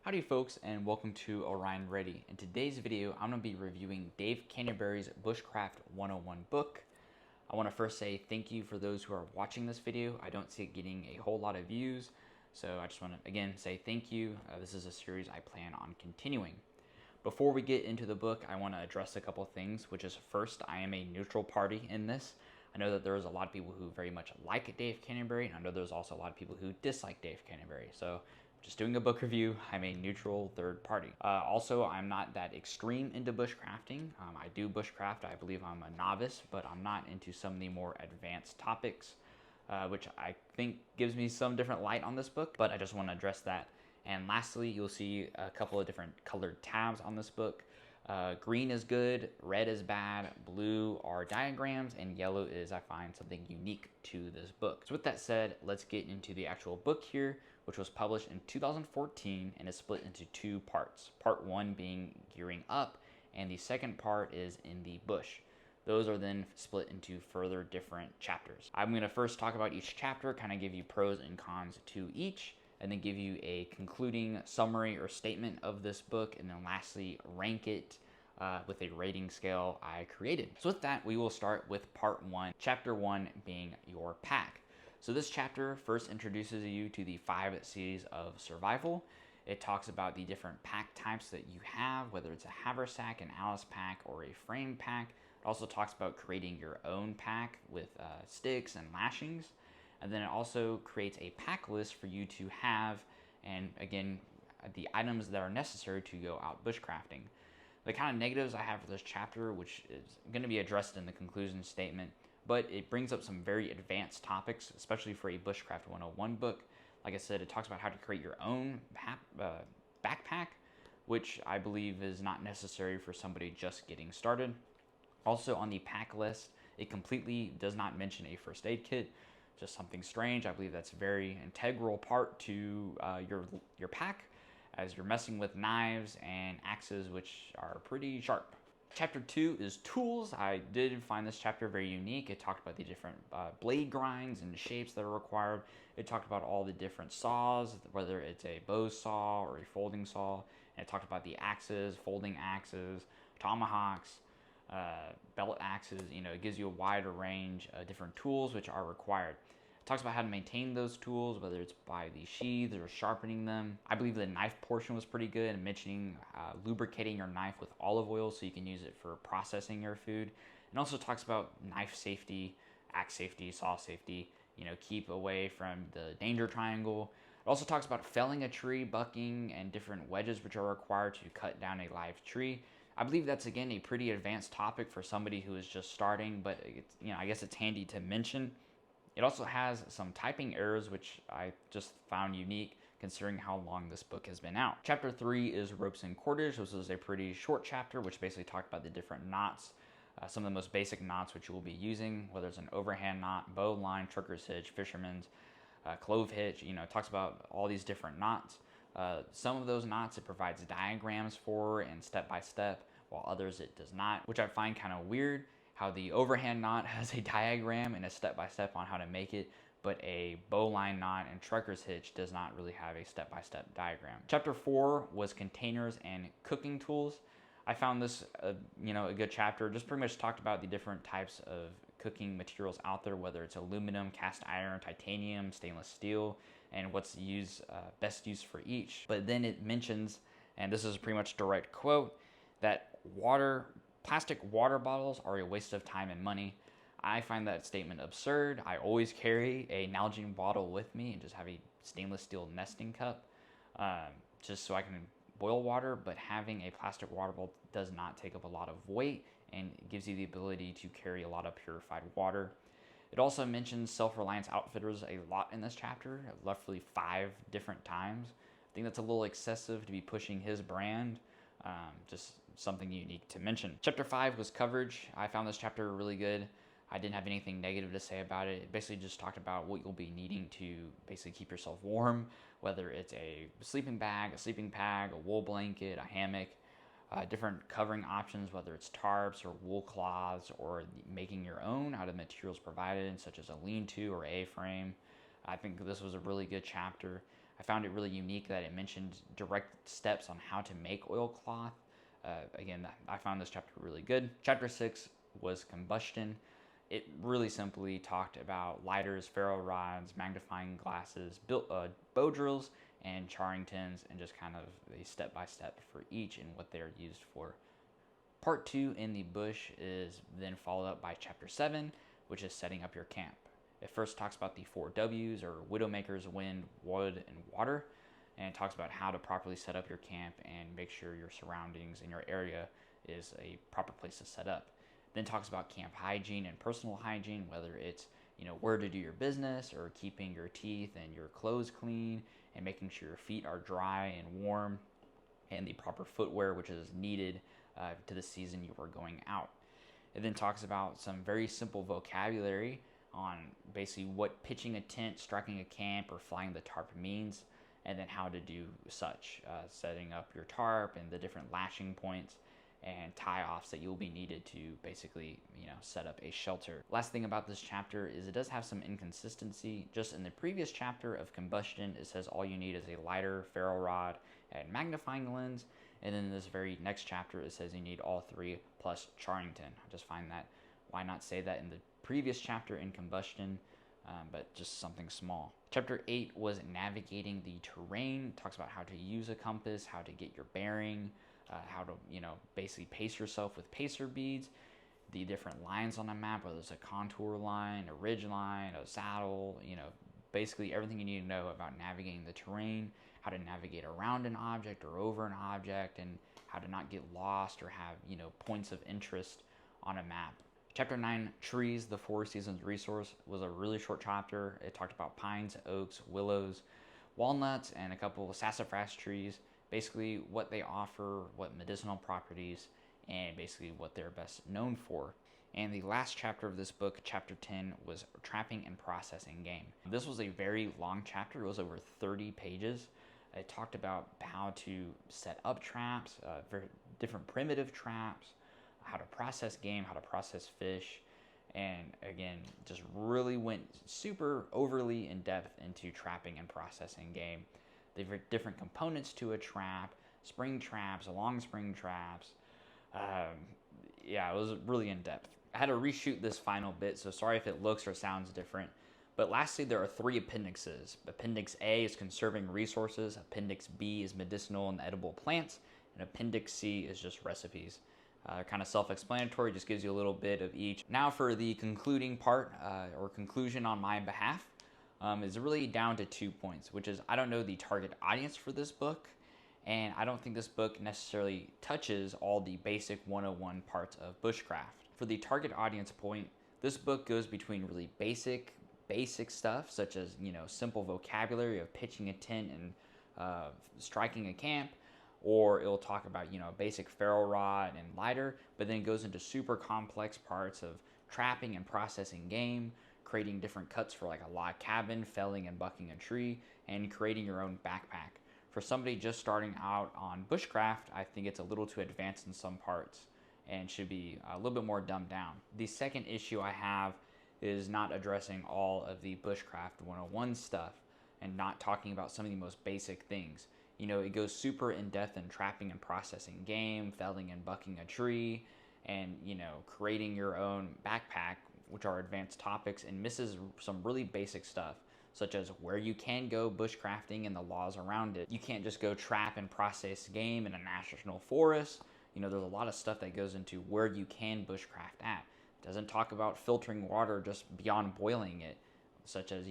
Howdy folks, and welcome to Orion Ready. In today's video, I'm going to be reviewing Dave Canterbury's Bushcraft 101 book. I want to first say thank you for those who are watching this video. I don't see it getting a whole lot of views, so I just want to again say thank you. This is a series I plan on continuing. Before we get into the book, I want to address a couple things, which is first, I am a neutral party in this. I know that there's a lot of people who very much like Dave Canterbury, and I know there's also a lot of people who dislike Dave Canterbury. So just doing a book review, I'm a neutral third party. Also, I'm not that extreme into bushcrafting. I do bushcraft. I believe I'm a novice, but I'm not into some of the more advanced topics, which I think gives me some different light on this book, but I just want to address that. And lastly, you'll see a couple of different colored tabs on this book. Green is good, red is bad, blue are diagrams, and yellow is, I find, something unique to this book. So with that said, let's get into the actual book here, which was published in 2014 and is split into two parts. Part one being gearing up, and the second part is in the bush. Those are then split into further different chapters. I'm going to first talk about each chapter, kind of give you pros and cons to each, and then give you a concluding summary or statement of this book, and then lastly rank it with a rating scale I created. So with that, we will start with part one, chapter one being your pack. So this chapter first introduces you to the 5 C's of survival. It talks about the different pack types that you have, whether it's a haversack, an Alice pack, or a frame pack. It also talks about creating your own pack with sticks and lashings. And then it also creates a pack list for you to have, and again, the items that are necessary to go out bushcrafting. The kind of negatives I have for this chapter, which is going to be addressed in the conclusion statement, but it brings up some very advanced topics, especially for a Bushcraft 101 book. Like I said, it talks about how to create your own backpack, which I believe is not necessary for somebody just getting started. Also on the pack list, it completely does not mention a first aid kit. Just something strange. I believe that's a very integral part to your pack, as you're messing with knives and axes, which are pretty sharp. Chapter 2 is tools. I did find this chapter very unique. It talked about the different blade grinds and shapes that are required. It talked about all the different saws, whether it's a bow saw or a folding saw. And it talked about the axes, folding axes, tomahawks, belt axes. It gives you a wider range of different tools which are required. It talks about how to maintain those tools, whether it's by the sheaths or sharpening them. I believe the knife portion was pretty good, and mentioning lubricating your knife with olive oil so you can use it for processing your food. And also talks about knife safety, axe safety, saw safety. Keep away from the danger triangle. It also talks about felling a tree, bucking, and different wedges which are required to cut down a live tree. I believe that's, again, a pretty advanced topic for somebody who is just starting, but I guess it's handy to mention. It also has some typing errors, which I just found unique considering how long this book has been out. Chapter 3 is ropes and cordage. This is a pretty short chapter, which basically talked about the different knots, some of the most basic knots which you will be using, whether it's an overhand knot, bow line, trucker's hitch, fisherman's, clove hitch. It talks about all these different knots. Some of those knots it provides diagrams for and step-by-step, while others it does not, which I find kind of weird, how the overhand knot has a diagram and a step-by-step on how to make it, but a bowline knot and trucker's hitch does not really have a step-by-step diagram. Chapter 4 was containers and cooking tools. I found this a good chapter. Just pretty much talked about the different types of cooking materials out there, whether it's aluminum, cast iron, titanium, stainless steel, and what's best used for each. But then it mentions, and this is pretty much a direct quote, that plastic water bottles are a waste of time and money. I find that statement absurd. I always carry a Nalgene bottle with me and just have a stainless steel nesting cup, just so I can boil water, but having a plastic water bottle does not take up a lot of weight and gives you the ability to carry a lot of purified water. It also mentions Self-Reliance Outfitters a lot in this chapter, roughly 5 different times. I think that's a little excessive to be pushing his brand. Just something unique to mention. Chapter 5 was coverage. I found this chapter really good. I didn't have anything negative to say about it. It basically just talked about what you'll be needing to basically keep yourself warm, whether it's a sleeping bag, a sleeping bag, a wool blanket, a hammock, different covering options, whether it's tarps or wool cloths, or making your own out of materials provided, such as a lean-to or A-frame. I think this was a really good chapter. I I found it really unique that it mentioned direct steps on how to make oilcloth. Again, I found this chapter really good. Chapter 6 was combustion. It really simply talked about lighters, ferro rods, magnifying glasses, bow drills, and charring tins, and just kind of a step-by-step for each and what they're used for. Part 2 in the bush is then followed up by Chapter 7, which is setting up your camp. It first talks about the 4 W's, or Widowmakers, wind, wood, and water, and it talks about how to properly set up your camp and make sure your surroundings in your area is a proper place to set up. Then talks about camp hygiene and personal hygiene, whether it's where to do your business or keeping your teeth and your clothes clean and making sure your feet are dry and warm, and the proper footwear which is needed to the season you are going out. It then talks about some very simple vocabulary on basically what pitching a tent, striking a camp, or flying the tarp means, and then how to do such, setting up your tarp and the different lashing points and tie-offs that you'll be needed to basically, set up a shelter. Last thing about this chapter is it does have some inconsistency. Just in the previous chapter of combustion, it says all you need is a lighter, ferro rod, and magnifying lens. And then in this very next chapter, it says you need all 3 plus charring tin. I just find that, why not say that in the previous chapter in combustion, but just something small. Chapter 8 was navigating the terrain. It talks about how to use a compass, how to get your bearing, how to, basically pace yourself with pacer beads, the different lines on a map, whether it's a contour line, a ridge line, a saddle, basically everything you need to know about navigating the terrain, how to navigate around an object or over an object, and how to not get lost or have, points of interest on a map. Chapter 9, Trees, the 4 Seasons Resource, was a really short chapter. It talked about pines, oaks, willows, walnuts, and a couple of sassafras trees, basically what they offer, what medicinal properties, and basically what they're best known for. And the last chapter of this book, chapter 10, was Trapping and Processing Game. This was a very long chapter. It was over 30 pages. It talked about how to set up traps, very different primitive traps, how to process game, how to process fish, and again, just really went super overly in depth into trapping and processing game. The different components to a trap, spring traps, long spring traps. Yeah, it was really in depth. I had to reshoot this final bit, so sorry if it looks or sounds different. But lastly, there are 3 appendixes. Appendix A is conserving resources, Appendix B is medicinal and edible plants, and Appendix C is just recipes. Kind of self-explanatory, just gives you a little bit of each. Now for the concluding part, or conclusion on my behalf, is really down to 2 points, which is I don't know the target audience for this book, and I don't think this book necessarily touches all the basic 101 parts of bushcraft. For the target audience point, this book goes between really basic stuff, such as, simple vocabulary of pitching a tent and striking a camp, or it'll talk about, basic ferro rod and lighter, but then it goes into super complex parts of trapping and processing game, creating different cuts for like a log cabin, felling and bucking a tree, and creating your own backpack. For somebody just starting out on bushcraft, I think it's a little too advanced in some parts and should be a little bit more dumbed down. The second issue I have is not addressing all of the bushcraft 101 stuff and not talking about some of the most basic things. It goes super in depth in trapping and processing game, felling and bucking a tree, and, creating your own backpack, which are advanced topics, and misses some really basic stuff, such as where you can go bushcrafting and the laws around it. You can't just go trap and process game in a national forest. There's a lot of stuff that goes into where you can bushcraft at. It doesn't talk about filtering water just beyond boiling it, such as,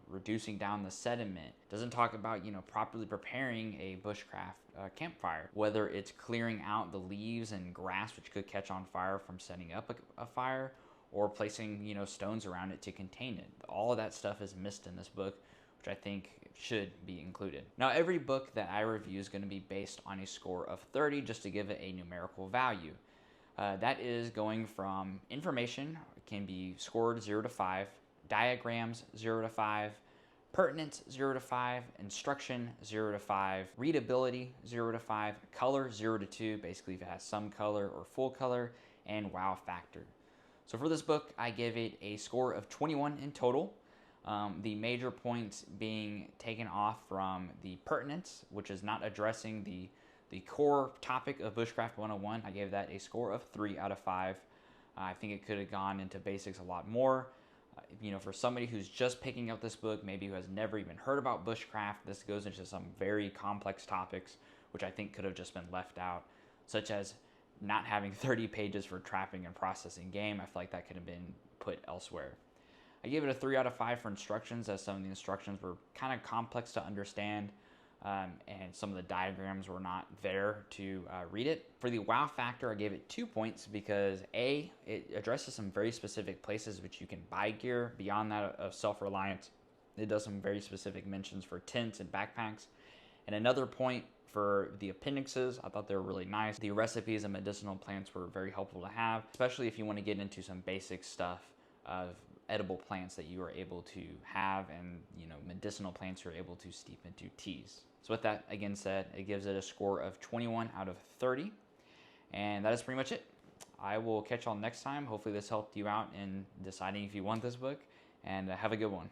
reducing down the sediment. It doesn't talk about, properly preparing a bushcraft campfire, whether it's clearing out the leaves and grass which could catch on fire from setting up a fire, or placing, stones around it to contain it. All of that stuff is missed in this book, which I think should be included. Now, every book that I review is going to be based on a score of 30, just to give it a numerical value. That is going from information, can be scored 0 to 5, diagrams 0 to 5, pertinence 0 to 5, instruction 0 to 5, readability 0 to 5, color 0 to 2, basically if it has some color or full color, and wow factor. So for this book, I give it a score of 21 in total. The major points being taken off from the pertinence, which is not addressing the core topic of Bushcraft 101. I gave that a score of 3 out of 5. I think it could have gone into basics a lot more. For somebody who's just picking up this book, maybe who has never even heard about bushcraft, this goes into some very complex topics, which I think could have just been left out, such as not having 30 pages for trapping and processing game. I feel like that could have been put elsewhere. I gave it a 3 out of 5 for instructions, as some of the instructions were kind of complex to understand, and some of the diagrams were not there to read it. For the wow factor, I gave it 2 points because A, it addresses some very specific places which you can buy gear beyond that of self-reliance. It does some very specific mentions for tents and backpacks. And another point for the appendixes, I thought they were really nice. The recipes and medicinal plants were very helpful to have, especially if you want to get into some basic stuff of edible plants that you are able to have, and medicinal plants you're able to steep into teas. So with that again said, it gives it a score of 21 out of 30, and that is pretty much it. I will catch y'all next time. Hopefully this helped you out in deciding if you want this book, and have a good one.